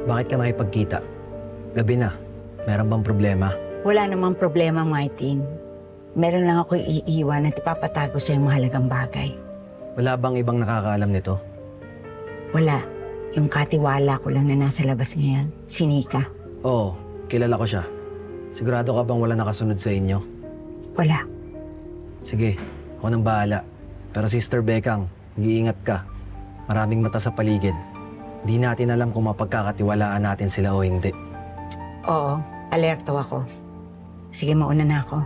Bakit ka makipagkita? Gabi na. Meron bang problema? Wala namang problema, Martin. Meron lang ako iiwan at ipapatago sa yung mahalagang bagay. Wala bang ibang nakakaalam nito? Wala. Yung katiwala ko lang na nasa labas ngayon, si Nika. Oo, kilala ko siya. Sigurado ka bang wala nakasunod sa inyo? Wala. Sige, ako nang bahala. Pero Sister Bekang, mag-iingat ka. Maraming mata sa paligid. Di natin alam kung mapagkakatiwalaan natin sila o hindi. Oo, alerto ako. Sige, mauna na ako.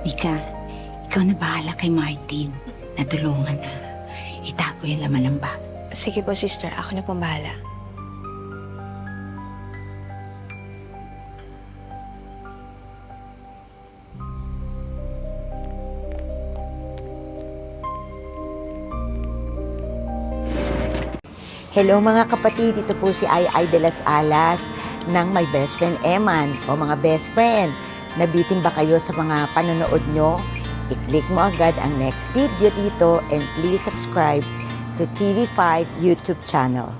Nika, ikaw na bahala kay Martin. Natulungan na. Itago yung laman ng bag. Sige po, sister. Ako na pong bahala. Hello mga kapatid, ito po si Ai de las Alas ng My Best Friend Eman. O mga best friend, nabitin ba kayo sa mga panonood nyo? I-click mo agad ang next video dito and please subscribe to TV5 YouTube channel.